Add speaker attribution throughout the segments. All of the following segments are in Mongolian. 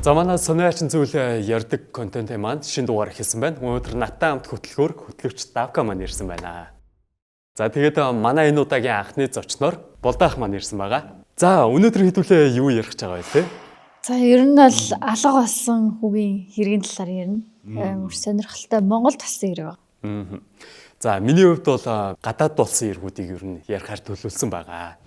Speaker 1: За манай сонирхолтой зүйл ярддаг контент маань шинэ дугаар эхэлсэн байна. Өнөөдөр наттай хамт хөтлөгч Давка маань ирсэн байна. За тэгээд манай энэ удаагийн анхны зочноор Болдаах маань ирсэн байгаа. За өнөөдөр хэдүүлээ юу ярих гэж байгаа вэ те?
Speaker 2: За ер нь бол алга болсон хүүгийн хэргийн талаар ярина. Амар сонирхолтой Монгол талсан хэрэг байгаа.
Speaker 1: За миний хувьд бол гадаад болсон эргүүдийг ер нь ярихаар төлөвлөсөн байгаа.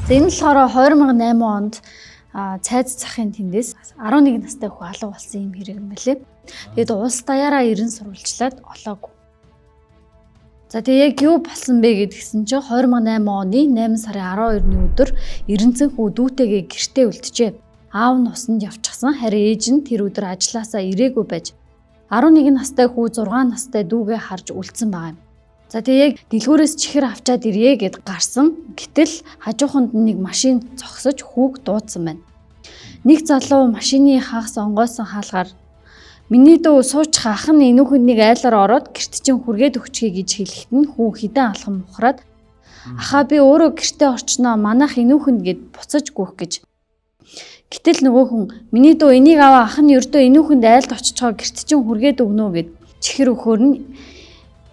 Speaker 2: За энэ болохоор 2008 онд цайз захын тэндээс 11 настай хүү алга болсон юм хэрэг юм байлээ. Тэгээд улс даяараа 90 сурвалжлаад олоогүй. За тэгээ яг юу болсон бэ гэдгсэн чинь 2008 оны 8 сарын 12-ны өдөр Эренцэн хүү дүүтэйгээ гэртээ үлджээ. Аав нь усанд явчихсан. Харин ээж нь тэр өдөр ажилласаа ирээгүй байж 11 настай хүү 6 настай дүүгээ харж үлдсэн байгаа юм. За тэгээ яг дэлгүүрээс чихэр авчаад ирье гэд гарсан. Гэтэл хажууханд нэг машин зогсож хүүг дуудсан байна. Нэг залуу машины хагас онгойсон хаалгаар миний дүү суучих ах нь энүүхнийг айлаар ороод гэрт чинь хүргээд өгчхий гэж хэлэхэд нь хүү хідэн алхам ухраад ахаа би өөрөө гэртээ орчноо манайх энүүхэн гэд буцаж гүөх гэж. Гэтэл нөгөө хүн миний дүү энийг аваа ах нь ердөө энүүхэнд айлд очичгоо гэрт чинь хүргээд өгнө гэд чихэр өхөр нь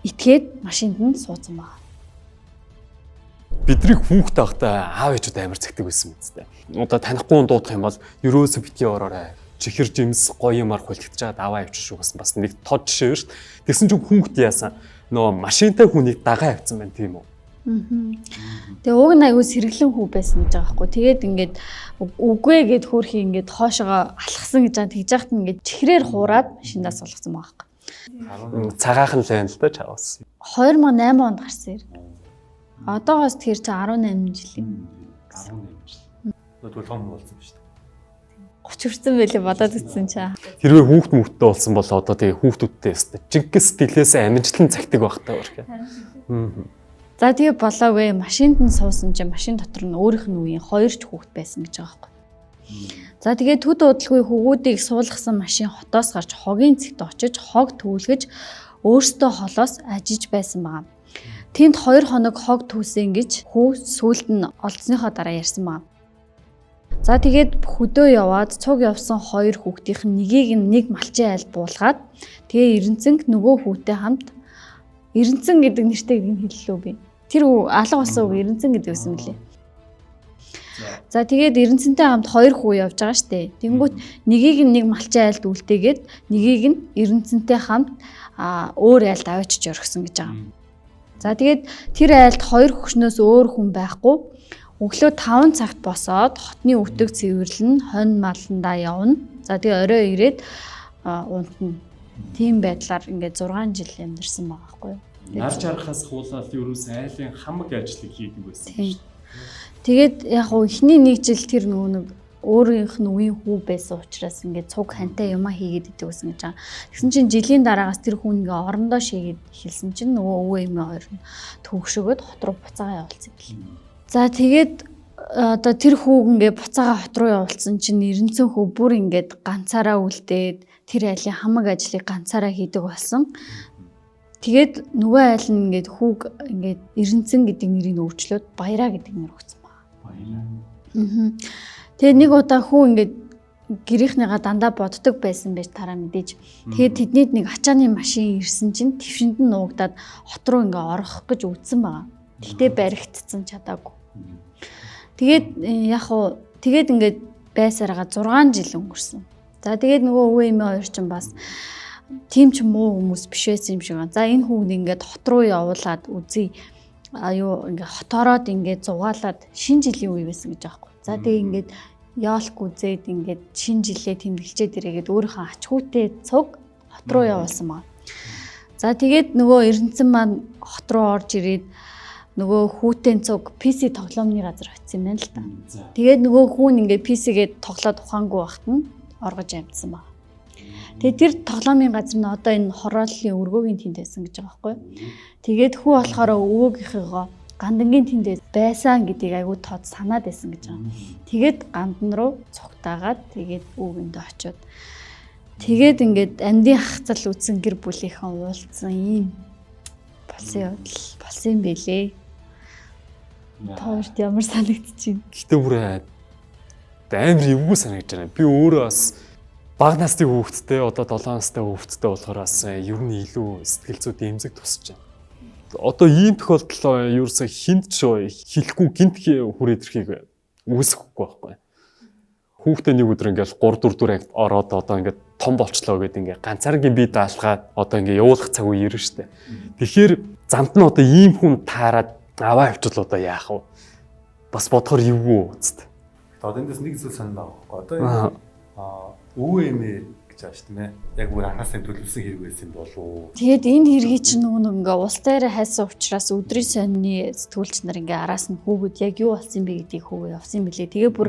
Speaker 2: итгээд машинд нь суудсан байна.
Speaker 1: Бидний хүүхд тахта аав ээжүүд амар цэгдэг байсан мэт. Одоо танихгүй дуудах юм бол ерөөсө битгий ороорой. Чихэр жимс гоё юмар хүлэгдэж чаад аваа авчиж шүүгсэн бас нэг тод жишээ шүү дээ. Тэгсэн чинь хүүхд яасан нөө машинтай хүнийг дагаа авцсан байна тийм үү?
Speaker 2: Тэгээ уг нь аягүй сэргэлэн хүү байсан гэж байгаа байхгүй. Тэгээд ингээд үгүй гэд хөөрхий ингээд хоошоо алхсан гэж байгаа тэгж яхад ингээд чихрээр хуураад машиндаа сулгасан байгаа байхгүй.
Speaker 1: Цагаахан л байна л да чаваас.
Speaker 2: 2008 онд гарсан хэрэг. Одоогоос тэр чи 18 жил юм.
Speaker 1: 18 жил. Тэгвэл том болсон ба шүү дээ.
Speaker 2: 30 хүрсэн байлээ бодоод үзсэн чаа.
Speaker 1: Хэрвээ хүүхд мөвттэй болсон бол одоо тэгээ хүүхдүүдтэй өстэй. Жиггс сэтгэлээс амжилтлан цагтаг байх таа үргэлж.
Speaker 2: За тэгээ болоогүй машинд нь суусан чинь машин дотор нь өөрийнх нь үеийн 2 ч хүүхд байсан гэж байгаа байхгүй. За тэгээ төд удалгүй хөвгүүдийг суулгасан машин хотоос гарч хогийн цэгт очиж хог төвлгөж өөртөө холоос ажиж байсан байгаа. Тэнд 2 хоног хог түүсэн гэж хүү сүулт нь олдсныхоо дараа ярьсан байна. За тэгээд хөдөө яваад цуг явсан 2 хүүхдийнх нь нэгийг нэг малчин айлд буулгаад тэгээ Эренцэнг нөгөө хүүтэй хамт Эренцэн гэдэг нэртэй хэллээ би. Тэр алга болсон үг Эренцэн гэдэг байсан мөлий. За тэгээд Эренцэнтэй хамт 2 хүү явж байгаа штэ. Тэнгүүт нэгийг нэг малчин айлд үлдээгээд нэгийг нь Эренцэнтэй хамт өөр айлд аваачиж орхисон гэж байгаа. За тэгээд тэр айлд 2 хөгшнөөс өөр хүн байхгүй. Өглөө 5 цагт босоод хотны өтөг цэвэрлэн хонь маландаа явна. За тэгээ орой ирээд унтна. Тийм байдлаар ингээд 6 жил амьдэрсэн байгаа байхгүй юу?
Speaker 1: Нарж харахаас хуулаад ерөөс айлын хамаг ажлыг хийдэг байсан шүү дээ.
Speaker 2: Тэгээд яг хуу эхний 1 жил тэр нэг өөрийнх нь үеийн хүү байсан учраас ингээд цуг хантай юмаа хийгээд идэв гэсэн гэж байгаа. Тэгсэн чинь жилийн дараагаас тэр хүн ингээ орондоо шийгээд эхэлсэн чинь нөгөө өвөө эмээ хоёр нь төгшөгөөд хот руу буцаага явуулсан юм. За тэгээд одоо тэр хүүг ингээ буцаага хот руу явуулсан чинь Эренцэн хүү бүр ингээд ганцаараа үлдээд тэр айлын хамаг ажлыг ганцаараа хийдэг болсон. Тэгээд нөгөө айл нь ингээд хүүг ингээд Эренцэн гэдэг нэрийг өөрчлөөд Баяраа гэдэг нэр өгсөн байна. Баяраа. Тэгээ нэг удаа хүү ингээд гэрийнхнийгаа дандаа боддог байсан байж тараа мэдээж. Тэгээд тэднийд нэг ачааны машин ирсэн чинь твшинд нь нуугдаад хот руу ингээ орох гэж үдсэн байгаа. Тэгтээ баригдсан чадаагүй. Тэгээд яг хуу тэгээд ингээд байсараа 6 жил өнгөрсөн. За тэгээд нөгөө өвөө эмээ хоёр ч бас тийм ч муу хүмүүс биш байсан юм шиг байна. За энэ хүүг ингээд хот руу явуулаад үзье. Ингээ хотороод ингээ зугаалаад шинэ жилийн үе байсан гэж аахгүй. За тэгээ ингээд яалахгүй зээд ингээд шинэ жилээ тэмдэглчээд ирээгээд өөрийнхөө ач хүүтэй цуг хот руу явуулсан байна. За тэгээд нөгөө Эренцэн маань хот руу орж ирээд нөгөө хүүтэй цуг PC тоглоомны газар очив юм байна л та. Тэгээд нөгөө хүүн ингээд PC-гээ тоглоод ухаангүй байхад нь оргож амжсан байна. Тэгээд тэр тоглоомын газар нь одоо энэ хорооллын өргөөгийн тэнд байсан гэж байгаа байхгүй. Тэгээд хүү болохоор өвөөгийнхөө гандангийн тэнд байсан гэдгийг айгүй тод санаад байсан гэж байгаа. Тэгээд гандан руу цугтаагаад тэгээд өвгөндөө очиод тэгээд ингээд амьдын хацал үтсэн гэр бүлийнхэн уулзсан ийм болсон явдал болсон юм бэлээ. Тоорт ямар санагдчихэв.
Speaker 1: Гэхдээ бүр амар эвгүй санагдаж байна. Би өөрөө бас бага насны хүүхэдтэй одоо 7 настай хүүхэдтэй болохоор бас ер нь илүү сэтгэл зүй дэмзэг тусч байна. Одоо ийм тохиолдол ерөөсө хинт ч хэлэхгүй гинт хүрээдэрхийг үүсэхгүй байхгүй. Хүүхдээ нэг өдөр ингээл 3-4 акт ороод одоо ингээд том болчлоо гэдэг ингээд ганцааргийн бие даалгаад одоо ингээд явуулах цаг үе ирнэ штэ. Тэгэхээр замд нь одоо ийм хүн таарад аваа авчвал одоо яах вэ? Бас бодохоор эвгүй үст.
Speaker 3: Одоо эндээс нэг зүйл санаа байгаа байхгүй. Одоо өвөө эмээ гэж ааш тийм ээ. Яг бүр анхаасаа төлөвлөсөн хэрэг байсан юм болов уу?
Speaker 2: Тэгээд энэ хэргийг чинь нөгөө ингээ улс дээр хайсан учраас өдрийн сонины сэтгүүлч нар ингээ араас нь хүүгүүд яг юу болсон бэ гэдгийг хүүгээ явсан билээ. Тэгээ бүр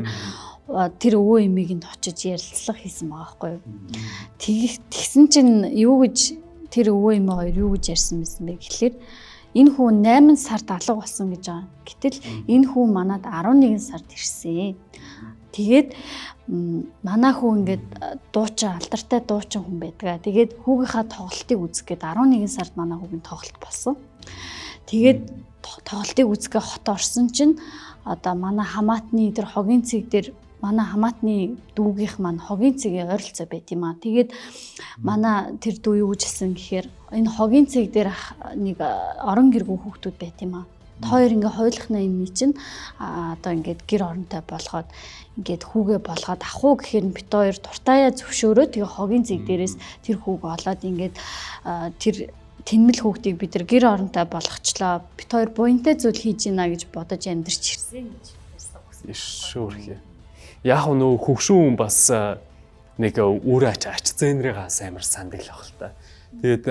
Speaker 2: тэр өвөө эмээг нь очиж ярилцлага хийсэн байгаа байхгүй юу? Тэгсэн чинь юу гэж тэр өвөө эмээ хоёр юу гэж ярьсан бэ гэхэлэр энэ хүн 8 сард алга болсон гэж байгаа. Гэтэл энэ хүн манад 11 сард ирсэн. Тэгээд манай хүү ингээд дуучин алдартай дуучин хүн байдаг. Тэгээд хүүгийнхаа тоглолтыг үзэх гээд 11 сард манай хүүгийн тоглолт болсон. Тэгээд тоглолтыг үзэхээ хот орсон чинь одоо манай хамаатны тэр хогийн цэг дээр манай хамаатны дүүгийнх маань хогийн цэгийн ойролцоо байт юм аа. Тэгээд манай тэр дүү юу гэжсэн гэхээр энэ хогийн цэг дээр нэг орон гэргүй хүүхдүүд байт юм аа. Хоёр ингээ хойлохна юм чинь одоо ингээд гэр оронтой болгоод ингээд хүүгээ болгоод ах уу гэхээр бит хоёр дуртаяа зөвшөөрөө тэгээ хогийн зэг дээрээс тэр хүүг олоод ингээд тэр тэнмэл хүүхдийг бид нар гэр оронтой болгочлоо. Бит хоёр буянтай зүйл хийж гинэ гэж бодож амьдэрч ирсэн гэж ярьсан.
Speaker 1: Ишүүрхээ. Яг нөө хөвшүүн бас нэг өөрөө ач зээнрээс амар сандаглах л та. Тэгээд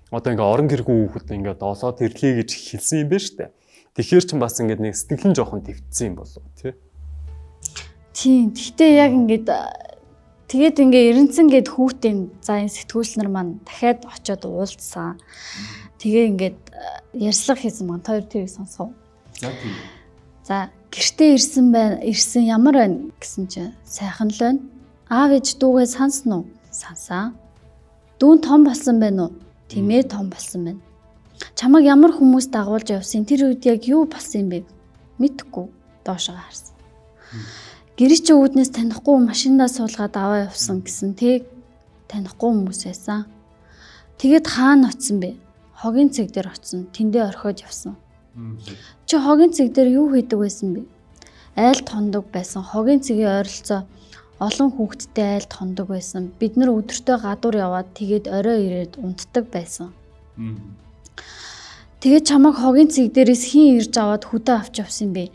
Speaker 1: одоо ингээ орон гэргүй хүүхэд ингээ доосоод ирлээ гэж хэлсэн юм байна шүү дээ. Тэгэхээр ч бас ингээ нэг сэтгэл нь жоохон твцсэн юм болов тий.
Speaker 2: Тийм. Гэхдээ яг ингээд тэгээд ингээ эренцэн гээд хүүхдийн за энэ сэтгүүлч нар маань дахиад очиод уулзсан. Тэгээ ингээд ярьслага хийсэн маань хоёр тэрийг сонсгоо.
Speaker 3: За тийм.
Speaker 2: За гэртээ ирсэн ямар байна гэсэн чинь сайхан л байна. Аав ээж дүүгээ сансан уу? Сансаа. Дүүн том болсон байна уу? Тэмээ том болсон байна. Чамайг ямар хүмүүс дагуулж явсан тэр үед яг юу болсон юм бэ? Мэдхгүй доошоо харсан. Гэрээ чи үүднээс танихгүй машиндаа суулгаад аваа явсан гэсэн тэг танихгүй хүмүүс байсан. Тэгэд хаана очсон бэ? Хогийн цэг дээр очсон. Тэндээ орхиод явсан. Чи хогийн цэг дээр юу хийдэг байсан бэ? Айлд хондог байсан. Хогийн цэгийн ойролцоо олон хүүхэдтэй айлд хондог байсан. Бид нар өдөртөө гадуур яваад тэгээд орой ирээд унтдаг байсан. Тэгээд чамайг хогийн цэг дээрээс хин ирж аваад хөдөө авч явсан бэ?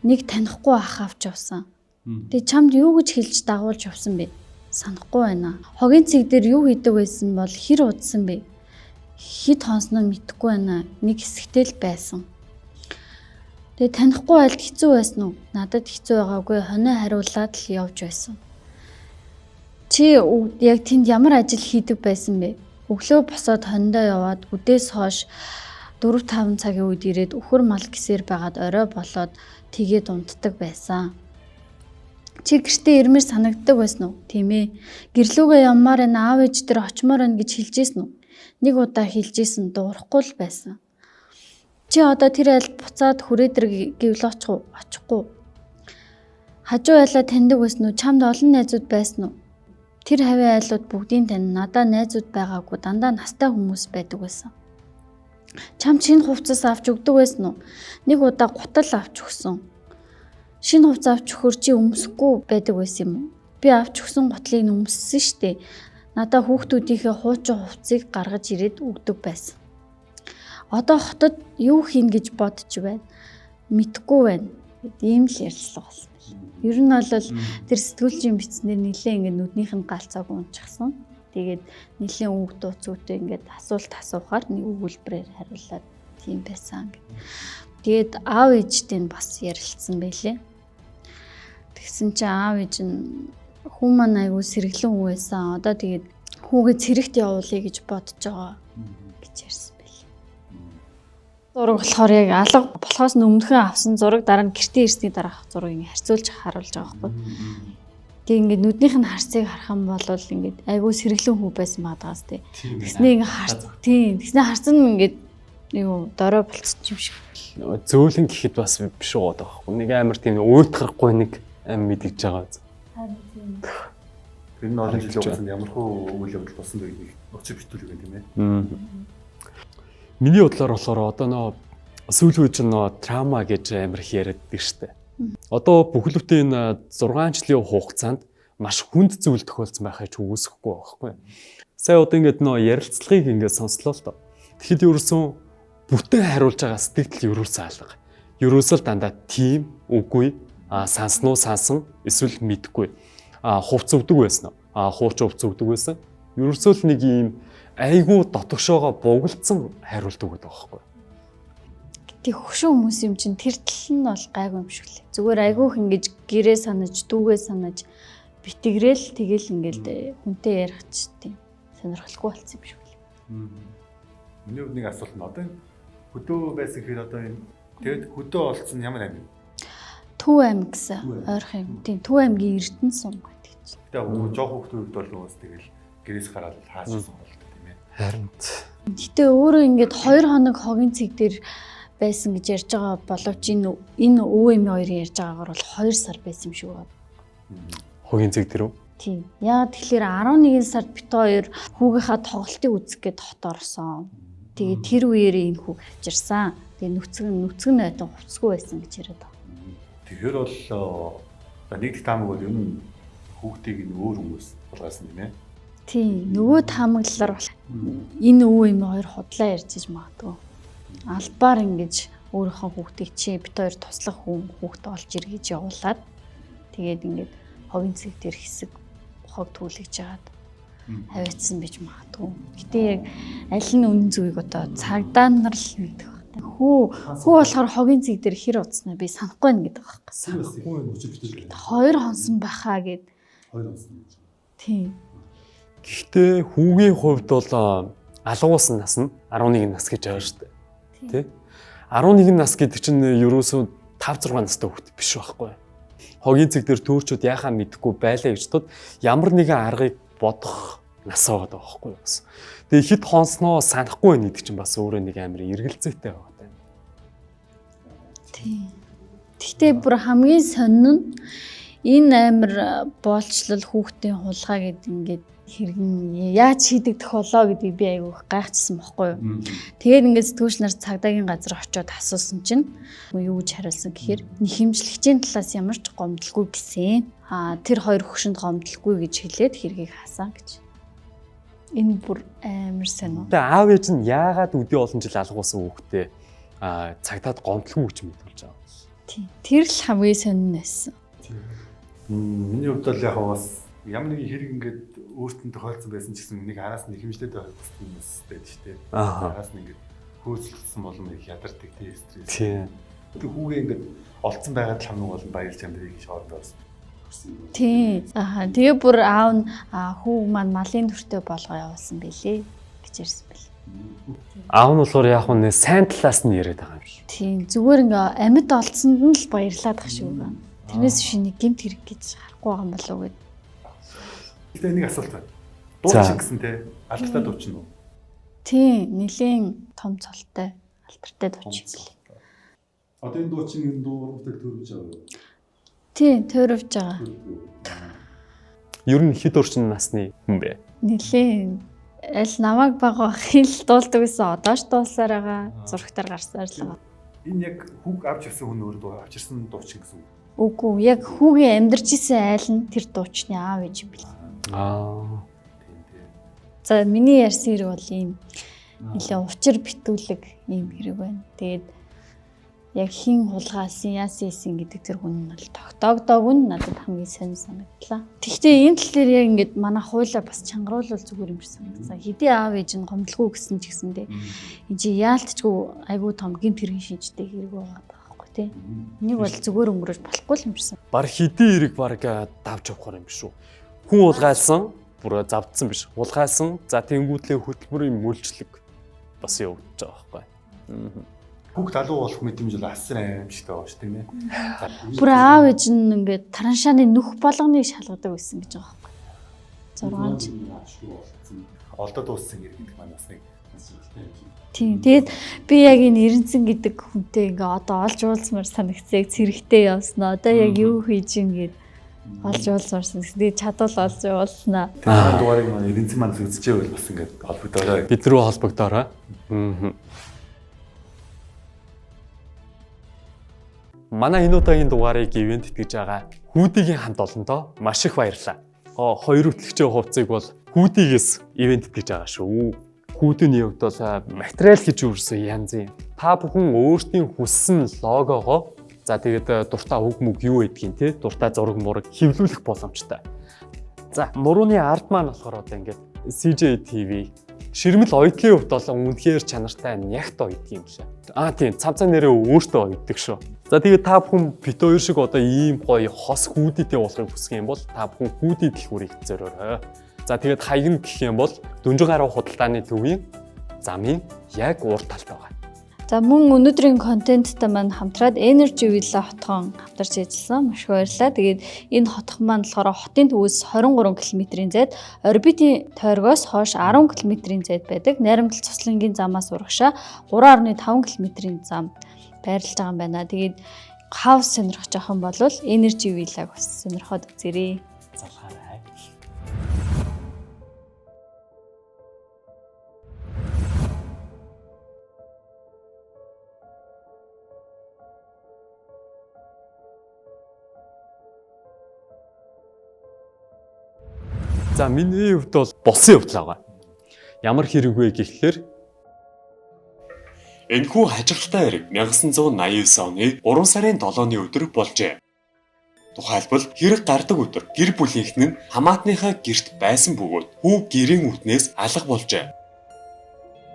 Speaker 2: Нэг танихгүй ах авч явсан. Тэгээд чамд юу гэж хэлж дагуулж явсан бэ? Санахгүй байна. Хогийн цэг дээр юу хийдэг байсан бол хэр удсан бэ? Хит хонсноо мэдэхгүй байна. Нэг хэсэгтэй л байсан. Тэгээ танихгүй айлд хэцүү байсан уу? Надад хэцүү байгаагүй. Хонио хариулаад л явж байсан. Чи яг тэнд ямар ажил хийдэг байсан бэ? Өглөө босоод хониндоо яваад үдээс хойш 4-5 цагийн үед ирээд өхөр мал гисээр байгаад орой болоод тэгээд унтдаг байсан. Чи гэртээ ирмээр санагддаг байсан уу? Тийм ээ. Гэрлүүгээ ямаар энэ аав ээж дээр очимоор байна гэж хэлжсэн үү? Нэг удаа хэлжсэн дуурахгүй л байсан. Чи одоо тэр айлд буцаад хүрээдэр гэвэл очихгүй. Хажуу айлаа таньдаг байсан уу? Чамд олон найзууд байсан уу? Тэр хавийн айлууд бүгдийн тань надад найзууд байгаагүй дандаа настай хүмүүс байдаг байсан. Чам шинэ хувцас авч өгдөг байсан уу? Нэг удаа гутал авч өгсөн. Шинэ хувцас авч өгөхөр чи өмсөхгүй байдаг байсан юм уу? Би авч өгсөн гутлыг өмссөн штэ. Надаа хүүхдүүдийнхээ хуучин хувцсыг гаргаж ирээд өгдөг байсан. Одоо хотод юу хийн гэж бодож байна? Мэдхгүй байна. Ийм л ярьцлага болсон. Ер нь бол тэр сэтгүүлчийн бичснээр нэлээ ингээд нүднийх нь галцааг унчихсан. Тэгээд нэлийн үг дууцуутай ингээд асуулт асуухаар нэг өгүүлбэрээр хариулаад тийм байсан гэх. Тэгээд аав ээжтэй нь бас ярилцсан байлээ. Тэгсэн чинь аав ээж нь хүн маань айгүй сэргэлэн хүн байсан. Одоо тэгээд хүүгээ цэрэгт явуулъя гэж бодож байгаа гэж ярьсан байлээ. Зураг болохоор яг алга болохоос өмнөхөө авсан зураг дараа нь гэртээ ирсний дараах зургийг харьцуулж харуулж байгаа байхгүй. Тэг ингээд нүднийх нь харцыг харах юм бол ингээд айгүй сэргэлэн хүү байсан магадгаас тий. Тэгснээ ингээд харц тийм. Тэгснээ харцсан нь ингээд юу дорой болчих юм шиг.
Speaker 1: Зөөлөн гэхэд бас биш уу байхгүй. Нэг амар тийм уйтгарахгүй нэг ам мэдгэж байгаа.
Speaker 2: Харин тийм.
Speaker 3: Тэр нь олон жил явсан ямархуу үйл явдал болсон байг нэг очих битүүл юм тийм ээ.
Speaker 1: Миний бодлоор болохоор одоо нөө сүүл үеч нөө трама гэж амар их яриад байдаг штэ. Одоо бүхэлдээ энэ 6 жилийн хугацаанд маш хүнд зүйл тохиолдсон байхыг ч үгүйсэхгүй байхгүй. Сая одоо ингээд нөө ярилцлагыг ингээд сонслоо л доо. Тэгэхэд ерөөсөн бүтэн хариулж байгаа сэтгэл ерөөсөө алга. Ерөөсөө л дандаа тийм үгүй сансан уу сансан эсвэл мэдгүй. Хувц өгдөг байсан. Хууч хувц өгдөг байсан. Ерөөсөө л нэг ийм айгүй дотгошоогоо бугалцсан хариулт өгöd байгаа байхгүй.
Speaker 2: Тэг хөшөө хүмүүс юм чинь тэр тал нь бол гайгүй юм шиг лээ. Зүгээр айгүйх ингэж гэрээ санаж, дүүгээ санаж битгрээл тэгэл ингээл хүнтэй ярих ч тийм сонирхолтой болсон юм шиг лээ.
Speaker 3: Миний нэг асуулт нь одоо хөдөө байсан хэрэг одоо энэ тэгэд хөдөө олцсон ямар аймаг?
Speaker 2: Төв аймаг гэсэн ойрхон юм. Тийм Төв аймгийн Эрдэнэ сум гэдэг чинь.
Speaker 3: Тэгээ жоох хүүхдүүд бол нуус тэгэл гэрээс гараад хаашсан болдог тийм ээ.
Speaker 1: Харин
Speaker 2: Гэтэ өөрөө ингээд 2 хоног хогийн цэг дээр байсан гэж ярьж байгаа боловч энэ өвөө эмээ хоёрын ярьж байгаагаар бол 2 сар байсан юм шиг байна.
Speaker 1: хогийн цэг дээр үү?
Speaker 2: Тийм. Яа тэгэхээр 11 сард бит хоёр хүүгийнхаа тоглолтыг үзэх гээд хот орсон. Тэгээд тэр үеэр энэ хүүг авчирсан. Тэгээд нүцгэн найтан хувцсгүй байсан гэж яриад байгаа.
Speaker 3: Тэгэхээр бол нэг дэх таамаг бол юм хүүхдийг нь өөр хүмүүс булгаасан юм ээ.
Speaker 2: Тийм. Нөгөө таамаглалаар бол энэ өвөө эмээ хоёр худлаа ярьж иж магадгүй. Албаар ингэж өөрийнхөө хүүхдийг чи бит хоёр туслах хүүхдээ олж ир гэж явуулаад тэгээд ингээд хогийн цэг дээр хэсэг хог түлэгж жагаад аваадсан байж магадгүй. Гэтэ яг аль нь үнэн зөвийг одоо цагдаа нар л мэддэг байна. Хүү болохоор хогийн цэг дээр хэр удснаа би санахгүй байна гэдэг байхгүй.
Speaker 3: Хүү энэ өчиг битүүл.
Speaker 2: 2 хонсон байхаа гэд.
Speaker 3: 2 хонсон гэж.
Speaker 2: Тийм.
Speaker 1: Гэхдээ хүүгийн хувьд бол алгуусан нас нь 11 нас гэж байгаа шүү дээ. Тэ? 11 нас гэдэг чинь ерөөсөө 5-6 настай хүүхэд биш байхгүй. Хогийн цэг дээр төөрчүүд яхаа мэдэхгүй байлаа гэж тод ямар нэгэн аргыг бодох нас байгаа байхгүй юу гэсэн. Тэгээ хит хонсноо санахгүй байна гэдэг чинь бас өөрөө нэг амар эргэлзээтэй байгаа юм.
Speaker 2: Тийм. Гэхдээ бүр хамгийн сонин нь энэ амар боолчлол хүүхдийн хулгай гэдэг ингээд хэрэг яаж хийдэгдэх болоо гэдгийг би айгүй гайхчихсан байхгүй юу. Тэгээд ингээд сэтгүүлч нар цагдаагийн газар очиод асуусан чинь юу гэж хариулсан гэхээр нэхэмжлэгчийн талаас ямар ч гомдлгүй гэсэн. Тэр хоёр хөгшөнд гомдлгүй гэж хэлээд хэргийг хаасан гэж. Энэ бүр амар сонин.
Speaker 1: Тэгээ аав ээж нь яагаад өдөө олон жил алгуусан хүүхдээ цагдаад гомдлгүй гэж мэдүүлж байгаа.
Speaker 2: Тийм. Тэр л хамгийн сонин байсан.
Speaker 3: Миний хувьд бол яг бас ямар нэгэн хэрэг ингээд өөртөө тохиолдсон байсан ч гэсэн нэг араас нь хэмжлээд байх юм байна шүү дээ. Араас нь ингээд хөөцөлдсөн болон их ядардаг тий стресс.
Speaker 1: Тийм.
Speaker 3: Тэг хүүгээ ингээд олцсон байгаад л хамгийн гол нь баярлж амдрыг шоорд орсон.
Speaker 2: Тийм. Тэгээ бүр аав нь хүүг маань малын төртөө болгоо явуулсан байлээ гэж ярьсан байл.
Speaker 1: Аав нь болохоор яг нь сайн талаас нь яриад байгаа юм шиг.
Speaker 2: Тийм. Зүгээр ингээ амьд олцсонд нь л баярлаад ах шиг байна. Тэрнээс биш нэг гэмт хэрэг гэж харахгүй байгаа юм болов уу гэд.
Speaker 3: Гэтэ нэг асуулт байна. Дуучин гэсэн те алдартай дуучин уу?
Speaker 2: Тийм, нэлийн том цолтой алдартай дуучин билээ.
Speaker 3: Одоо энэ дуучин энэ дуурамтай төрөж байгаа юу?
Speaker 2: Тийм, төрөвж байгаа.
Speaker 1: Ер нь хэд орчин насны хүн бэ?
Speaker 2: Нэлийн аль намайг бага хэл дуулдаг гэсэн одоо ч дуулсаар байгаа. Зурагтаар гарсаар л байгаа.
Speaker 3: Энэ яг хүүг авч ирсэн хүн өөрөө авчирсан дуучин гэсэн үг.
Speaker 2: Үгүй, яг хүүгийн амьдарч исэн айл нь тэр дуучны аав ээж юм билээ. За миний ярьсан хэрэг бол ийм нэлээ учир битүүлэг ийм хэрэг байна. Тэгээд яг хин хулгаалсан яасан гэдэг тэр хүн нь бол тогтоогдоог нь надад хамгийн сонир санагдлаа. Тэгвэл энэ тал дээр яг ингээд манай хуулиар бас чангаруулвал зүгээр юм шиг санагдсан. Хэдий аав ээж нь гомдлгүй гэсэн ч гэсэндээ энэ чи яалтчгүй айгүй том гэмт хэрэг шинжтэй хэрэг байгаа байхгүй тий. Энийг бол зүгээр өнгөрөөж болохгүй юм шиг.
Speaker 1: Баг хэдий хэрэг баг давж явах юм биш үү? Хүн улгаалсан, бүр завдсан биш. Улгаалсан, за тэнгүүтлээ хөтөлбөрийн мөлчлөг бас явагдаж байгаа байхгүй.
Speaker 3: Хүүхд залуу болох мэдрэмж бол асар аимшигтай байгаа шүү дээ.
Speaker 2: Бүр аав ээж нь ингээд тараншааны нүх болгоныг шалгадаг байсан гэж байгаа байхгүй. 6 жил
Speaker 3: олдод дууссан хэрэг гэдэг маань бас нэг
Speaker 2: Тийм. Тэгээд би яг энэ Эренцэн гэдэг хүнтэй ингээ одоо олж уулзмаар санагцсан цэрэгтэй явснаа. Одоо яг юу хийж ийн гэд олж уулзмаар санагцсан. Тэгээд чадвал олж уулзнаа.
Speaker 3: Тэгээд дугаарыг маань Эренцэн маань үзчихээ бас ингээд холбогдорой.
Speaker 1: Бид рүү холбогдоорой. Манай энэ удаагийн дугаарыг ивент итгэж байгаа Хүүдигийн хамт олондоо маш их баярлалаа. Хоёр хөтлөгчийн хувцсыг бол Хүүдигээс ивент итгэж байгаа шүү. Хүүдийн хувьд бол материал гэж үүрсэн янз юм. Та бүхэн өөрсдийн хүссэн логогоо за тэгээд дуртай үг мүг юу гэдгийг те дуртай зураг мураг хэвлүүлэх боломжтой. За мурууны арт маань болохоор одоо ингээд CJTV ширмэл оюутлын хувьд бол үнэхээр чанартай нягт оюутг юм лээ. Тийм цамцаа нэрээ өөртөө оюутдаг шүү. За тэгээд та бүхэн бит хоёр шиг одоо ийм гоё хос хүүдийтэй болохыг хүсэх юм бол та бүхэн хүүдий дэлгүүрийг зориорой. За тэгээд хаяг нь гэх юм бол Дүнжин гаруй худалдааны төвийн замын яг урд талд байгаа.
Speaker 2: За мөн өнөөдрийн контенттай маань хамтраад Energy Villa хотгон хамтарч ажилласан. Маш их баярлалаа. Тэгээд энэ хотхон маань болохоор хотын төвөөс 23 км-ийн зайд, орбитын тойргоос хойш 10 км-ийн зайд байдаг. Найрамдал цуслангийн замаас урагшаа 3.5 км-ийн зам байрлаж байгаа юм байна. Тэгээд хаус сонирхож байгаа юм бол Energy Villa-г бас сонирхоод үзээрэй.
Speaker 1: Залхаарай. За миний хувьд бол болсон явдал байгаа. Ямар хэрэг вэ гэхлээр энэхүү хажигтай хэрэг 1989 оны 3 сарын 7-ны өдөр болжээ. Тухайлбал хэрэг гардаг өдөр гэр бүлийнх нь хамаатныхаа гэрт байсан бөгөөд хүү гэрийн үтнээс алга болжээ.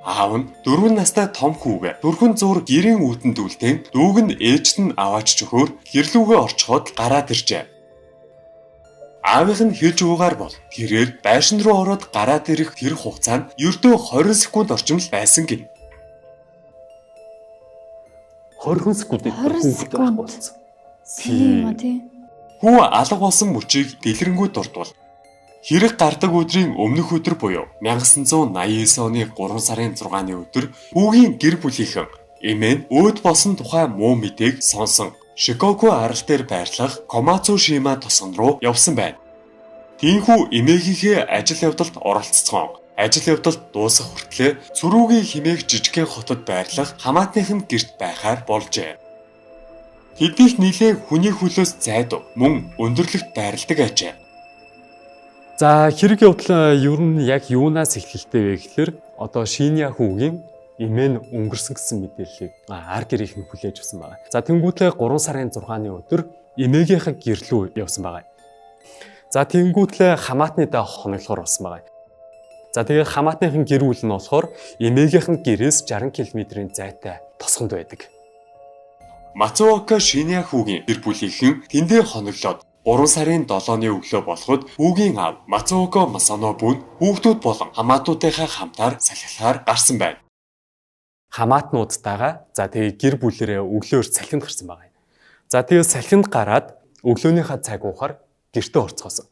Speaker 1: Аав нь 4 настай том хүүгээ дөрвөн зур гэрийн үтэнд үлдээн дүүг нь ээжт нь аваач чөхөөр гэрлүүгээ орчход гараад иржээ. Аавынх нь хэлж уугаар бол тэрээр байшин руу ороод гараад ирэх тэр хугацаа нь ердөө 20 секунд орчим л байсан гин. 20 секунд
Speaker 2: болсон. Тийм.
Speaker 1: Хүү алга болсон мөчийг дэлгэрэнгүй дурдвал хэрэг гардаг өдрийн өмнөх өдөр буюу 1989 оны 3 сарын 6-ны өдөр хүүгийн гэр бүлийнхэн эмээ өөд болсон тухай муу мэдээг сонсон. Шикоку арал дээр байрлах Комацушима тосгон руу явсан байна. Тиймээс эмээгийнхээ ажил явдалд оролцсон. Ажил явдалд дуусах хүртлээр Цүрүүгийн химээх жижигхэн хотод байрлах хамаатных нь гэрт байхаар болжээ. Тэднийх нэлээ хүний хөлөөс зайдуу мөн өндөрлөгт байрладаг ажээ. За хэрэг явдал ер нь яг юунаас эхэлэлтэй вэ гэхээр одоо Шиня хүүгийн эмээ нь өнгөрсөн гэсэн мэдээллийг ар гэрийнх нь хүлээж авсан байна. За тэнгуүтлээ 3 сарын 6-ны өдөр эмээгийнхээ гэрлүү явсан байна. За тэнгуүтлээ хамаатны даа хоноглохоор болсон байна. За тэгээд хамаатныхын гэр бүл нь болохоор эмээгийнхэн гэрээс 60 км-ийн зайтай тосгонд байдаг. Мацуока Шиня хүүгийн гэр бүлийнхэн тэндээ хоноглоод 3 сарын 7-ны өглөө болоход хүүгийн аав Мацуока Масанобу хүүхдүүд болон хамаатуудынхаа хамтаар салхилахаар гарсан байна. Хамаатнуудтайгаа за тэгээ гэр бүлэрээ өглөөр салхинд гарсан байгаа юм. За тэгээ салхинд гараад өглөөнийхөө цаг уухаар гэртээ орцгоосон.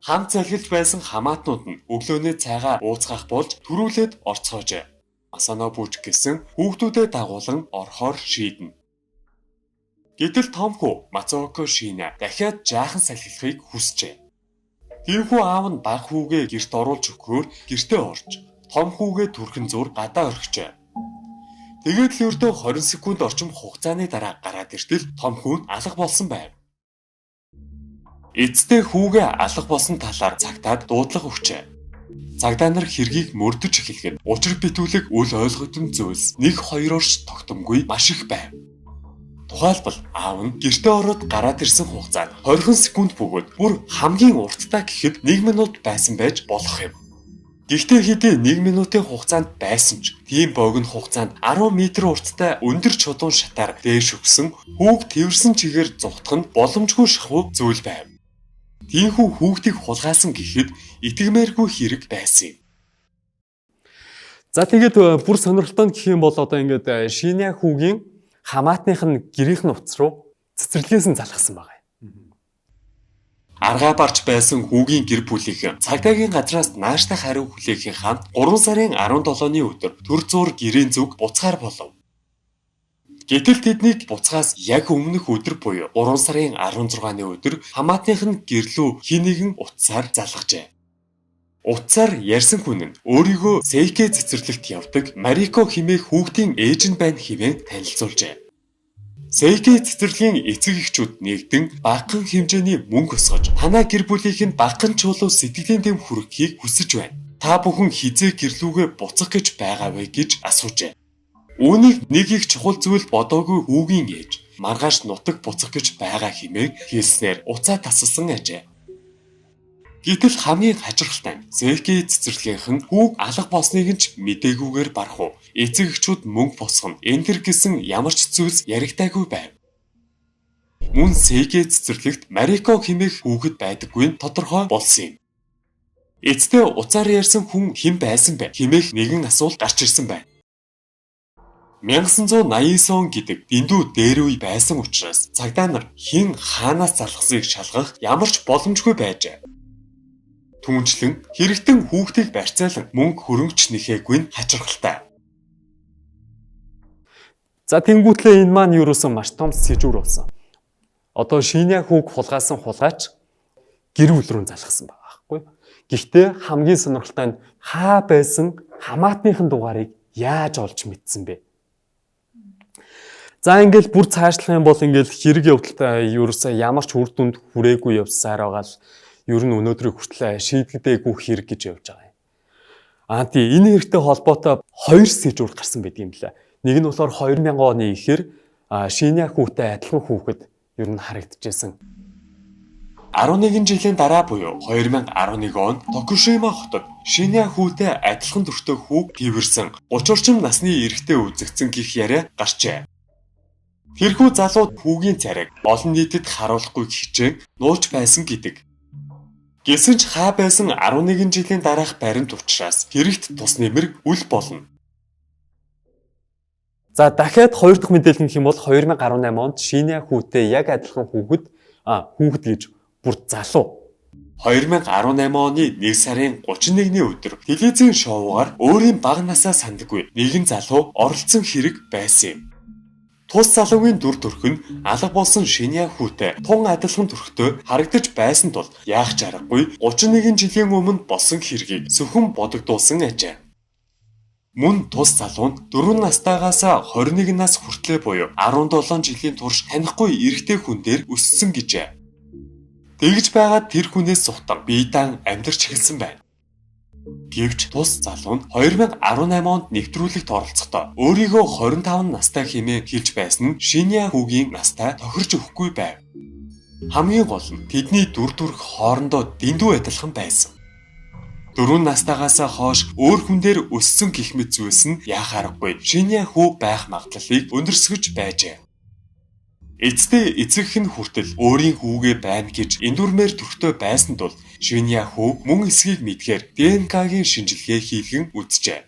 Speaker 1: Хамт салхилж байсан хамаатнууд нь өглөөний цайгаа ууцгах болж төрүүлээд орцгоожээ. Масанобуч гэсэн хүүхдүүдэд дагуулan орхоор шийднэ. Гэтэл том хүү Мацуока Шиня дахиад жаахан салхилахыг хүсжээ. Тиймээс аав нь баг хүүгээ гэрт оруулж өгөхөөр гэртээ орж том хүүгээ түрхэн зур гадаа орхижээ. Тэгээд л ердөө 20 секунд орчим хугацааны дараа гараад иртэл том хүү алга болсон байв. Эцтэй хүүгээ алга болсон талаар цагтаад дуудлага өгчээ. Цагдаа нар хэргийг мөрдөж эхлэхэд учир битүүлэг үл ойлгогдсон зүйлс 1-2-орч тогтомгүй маш их байв. Тухайлбал аав нь гэртээ ороод гараад ирсэн хугацаа 20 секунд бөгөөд бүр хамгийн уртдаа гэхэд 1 минут байсан байж болох юм. Гэхдээ хэдий 1 минутын хугацаанд байсан ч тийм богино хугацаанд 10 м урттай өндөр чулуун шатаар дээш өгсөн хүүг тэрсэн чигээр зүхтах нь боломжгүй шахуу зүйл байв. Тиймээс хүүхдийг хулгайсан гэхэд итгэмээргүй хэрэг байсан юм. За тэгээд бүр сонирхолтой нь гэх юм бол одоо ингээд Шиня хүүгийн хамаатных нь гэрийнх нь утас руу цэцэрлэгээс нь залгасан байгаа юм. Аргаа барж байсан хүүгийн гэр бүлийнхэн цагдаагийн газраас нааштай хариу хүлээхийн хамт 3 сарын 17-ны өдөр төр зуур гэрийн зүг буцахаар болов. Гэтэл тэднийг буцахаас яг өмнөх өдөр буюу 3 сарын 16-ны өдөр хамаатных нь гэрлүү хин нэгэн утсаар залгажээ. Утсаар ярьсан хүн нь өөрийгөө Сейкэ цэцэрлэгт явдаг Марико хэмээх хүүхдийн ээж нь байна хэмээн танилцуулжээ. Сейкэ цэцэрлэгийн эцэг эхчүүд нэгдэн багахан хэмжээний мөнгө өсгөж танаа гэр бүлийнх нь багахан чулуу сэтгэлийн дэм хүргэхийг хүсэж байна. Та бүхэн хизээ гэрлүүгээ буцах гэж байгаа вэ гэж асуужээ. Үүнийг нэг их чухал зүйл бодоогүй хүүгийн ээж маргааш нутаг буцах гэж байгаа хэмээн хэлснээр уцаа тасалсан ажээ. Гэтэл хамгийн хачирхалтай нь Сейкэ цэцэрлэгийнхэн хүүг алга болсныг нь ч мэдээгүйгээр барах уу. Эцэг эхчүүд мөнгө босгоно. Эндэр гэсэн ямар ч зүйлс яригдаагүй байв. Мөн Сейкэ цэцэрлэгт Марико хэмээх хүүхэд байдаггүй нь тодорхой болсон юм. Эцдээ уцаар ярьсан хүн хэн байсан бэ хэмээх нэгэн асуулт гарч ирсэн байна. 1989 он гэдэг дэндүү дээр үе байсан учраас цагдаа нар хэн хаанаас залхасыг шалгах ямар ч боломжгүй байжээ. Түүнчлэн хэрэгтэн хүүхдийг барьцаалан мөнгө хөрөнгөч нэхээгүй нь хачирхалтай. За тэнгуүтлээ энэ маань юуросон маш том сэжүүр болсон. Одоо шинэ хүүг хулгаасан хулгайч гэр бүл рүү залхасан байгаа байхгүй. Гэхдээ хамгийн сонирхолтой нь хаа байсан хамаатныхын дугаарыг яаж олж мэдсэн бэ? За ингээл бүр цаашлах юм бол ингээл хэрэг явдалтай юурсаа ямар ч үр дүнд хүрээгүй явсаар байгаа л ер нь өнөөдрийг хүртэл шийдэгдээгүй хэрэг гэж явж байгаа юм. Тий энэ хэрэгтэй холбоотой хоёр сэжүүр гарсан байдаг юм лээ. Нэг нь болохоор 2000 оны ихэр шинэ хүүтэй адилхан хүүхэд ер нь харагдчихсэн. 11 жилийн дараа буюу 2011 онд Токушима хотод шинэ хүүтэй адилхан төрхтэй хүүг гівэрсэн 30 орчим насны эрэгтэй үзэгдсэн гэх яриа гарчээ. Тэрхүү залуу хүүгийн царайг олон нийтэд харуулахгүй хичээн нууж байсан гэдэг. Гэсэн ч хаа байсан 11 жилийн дараах баримт учраас хэрэгт тус нэмэр үл болно. За дахиад хоёр дахь мэдээлэл гэх юм бол 2018 онд шинэ хүүтэй яг адилхан хүүхэд гэж бүр залуу 2018 оны 1 сарын 31-ний өдөр телевизийн шоугаар өөрийн бага насаа сандаггүй нэгэн залуу оролцсон хэрэг байсан юм. Тус залуугийн дүр төрх нь алга болсон шинэ хүүтэй тун адилхан төрхтэй харагдаж байсан тул яах ч аргагүй 31 жилийн өмнө болсон хэргийг зөвхөн бодогдуулсан ажээ. Мөн тус залуу нь 4 настайгаас 21 нас хүртлээр буюу 17 жилийн турш танихгүй эрэгтэй хүн дээр өссөн гэжээ. Тэгж байгаад тэр хүнээс сухтан биедан амьдарч эхэлсэн байна. Гэвч тус залуу нь 2018 онд нэвтрүүлэгт оролцохдоо өөрийгөө 25 настай хэмээн хэлж байсан нь шинэ хүүгийн настай тохирч өгөхгүй байв. Хамгийн гол нь тэдний дүр төрх хоорондоо дэндүү адилхан байсан. 4 настайгаас хойш өөр хүн дээр өссөн гэх мэт зүйлс нь яах аргагүй шинэ хүү байх магадлалыг өндөрсгөж байжээ. Эцдээ эцэг нь хүртэл өөрийн хүүгээ байна гэж эндүрмээр төрхтэй байсан тул шинэ хүү мөн эсгийг мэдгээр ДНК-гийн шинжилгээ хийлгэн үзжээ.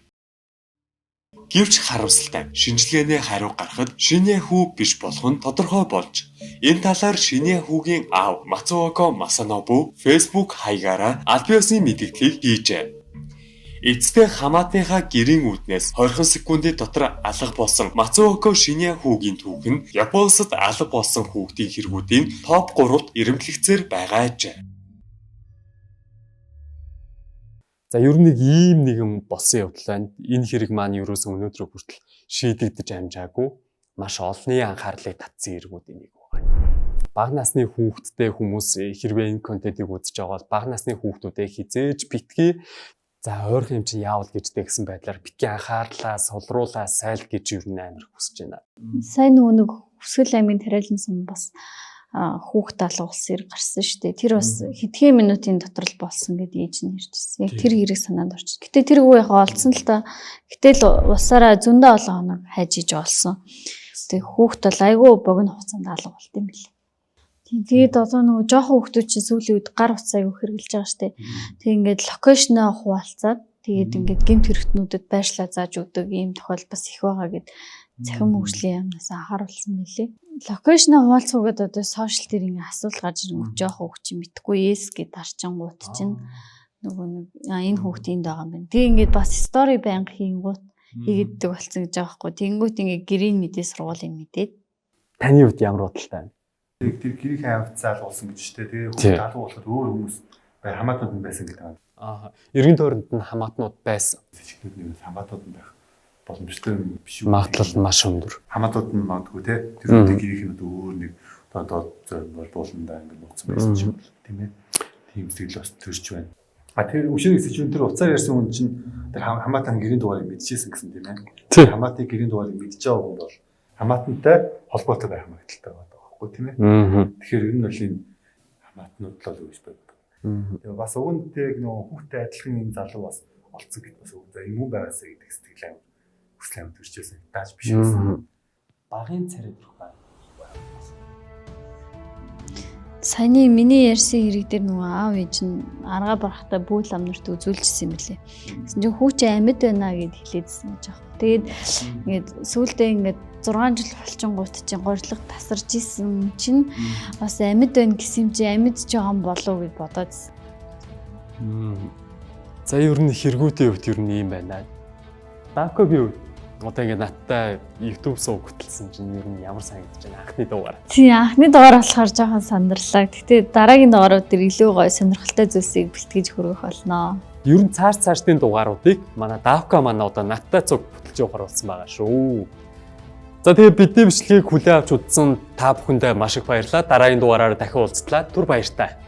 Speaker 1: Гэвч харамсалтай шинжилгээний хариу гарахад шинэ хүү биш болох нь тодорхой болж энэ талаар шинэ хүүгийн аав Мацуоко Масанобу Facebook хаягаараа аль биесны мэдээллийг хийжээ. Эцдээ хамаатныхаа гэрийн үүднээс 20 секундын дотор алга болсон Мацуоко шинэ хүүгийн түүх нь Японд алга болсон хүүхдийн хэрэгүүдийн топ 3-т ирэмтлэгцээр байгаа ажээ. За ер нь ийм нэгэн болсон явдал байна. Энэ хэрэг маань ерөөсөн өнөөдрөө хүртэл шийдэгдэж амжаагүй маш олонний анхаарлыг татсан хэрэгүүдийн нэг байна. Бага насны хүүхдтэй хүмүүс хэрвээ энэ контентыг үзэж байгаа бол бага насны хүүхдүүдээ хизээж битгий за ойрхон юм чинь яавал гэжтэй гэсэн байдлаар битгий анхаарлаа сулруулаа сайл гэж ер нь амар хүсэж байна.
Speaker 2: Сайн нэг Хүсгэл аймгийн тариалансан бас хүүхд алга болсон хэрэг гарсан шүү дээ. Тэр бас хэдхэн минутын дотор л болсон гэдээ ээж нь ярьжсэн. Яг тэр хэрэг санаанд орчих. Гэтэ тэр хүү яхаа олцсон л та. Гэтэл усаараа зөндөө олон хоног хайж иж олсон. Тэг хүүхд бол айгүй богино хугацаанд алга болт юм билээ. Тэгээд одоо нөгөө жоохон хүүхдүүд чинь сүүлийн үед гар утсаа аягүй хэрглэж байгаа шүү дээ. Тэг ингээд локейшноо хуваалцаад Тэгээд ингээд гэмт хэрэгтнүүдэд байршлаа зааж өгдөг ийм тохиол бас их байгаа гэд цахим хөгжлийн яамнаас анхааруулсан мөлий. Локейшнээ хуваалцуугаад одоо сошиал дээр ингээ асуулт гарч ирэн жоох хөгч мэдхгүй эс гэд арчингууд чинь нөгөө нэг энэ хүүхд энд байгаа юм байна. Тэг ингээд бас стори байнга хийнгүүт хийгддэг болсон гэж байгаа байхгүй. Тэнгүүт ингээ гэрийн мэдээ сургуулийн мэдээд
Speaker 1: Таны хувьд ямар бодолтой байна?
Speaker 3: Тэр гэрийн хавьд заалгуулсан гэж штэ. Тэгээ хүмүүс алгуу болоход өөр хүмүүс хамаатнууд нь байсан гэдэг байна.
Speaker 1: Эргэн тойронд нь хамаатнууд байсан.
Speaker 3: Жижигнүүд нэг хамаатнууд нь байх боломжтой биш үү?
Speaker 1: Магадлал нь маш өндөр.
Speaker 3: Хамаатнууд нь магадгүй те. Тэр үеийн гэрийнхэн өөр нэг одоо болбууландаа ингэ нууцсан байсан ч юм бол тийм ээ. Тийм зүйл бас төрж байна. Тэр өшөөг эсэж тэр уцаар ярьсан хүн чинь тэр хамаатан гэрийн дугаарыг мэдчихсэн гэсэн тийм ээ. Хамаатны гэрийн дугаарыг мэдж байгаа хүн бол хамаатантай холбоотой байх магадaltaй байгаа байхгүй тийм ээ. Тэгэхээр ер нь бол энэ хамаатнууд л үгүй байна. Тэгээ бас өгөнтэй нөгөө хүүхдэд адилхан юм залуу бас олцсон гэдэг бас үг. За юм уу байгаасаа гэдэг сэтгэл аим хүсэл аим төрчихсэн. Дааж биш байсан.
Speaker 1: Багын царай дөрөх байна.
Speaker 2: Саяны миний ярьсан хэрэг дээр нөгөө аав ээж нь аргаа барахтаа бүл амнарт үзүүлчихсэн юм билээ. Гэсэн чинь хүүч амьд байна гэд хэлээдсэн гэж аах. Тэгээд ингээд сүүлдээ ингээд 6 жил болчингууд чинь гурилга тасарч исэн чинь бас амьд байна гэсэн юм чи амьд ч байгаа юм болов уу гэд бодоодсэн.
Speaker 1: За ер нь хэрэгүүдийн хувьд ер нь юм байна. Даакогийн хувьд одоо ингээд надтай YouTube сууг хөтэлсэн чинь ер нь ямар санагдаж байна анхны дугаар.
Speaker 2: Тийм анхны дугаар болохоор жоохон сандралаа. Гэтэ дараагийн дугаарууд дээр илүү гоё сонирхолтой зүйлсийг бэлтгэж хөргөх болно.
Speaker 1: Ер нь цаашдын дугааруудыг манай Даавка манай одоо надтай цуг бүтэлж явахаар болсон байгаа шүү. За тэгээ бидний бичлэгийг хүлээн авч үзсэн та бүхэндээ маш их баярлалаа. Дараагийн дугаараар дахин уулзтлаа. Түр баяртай.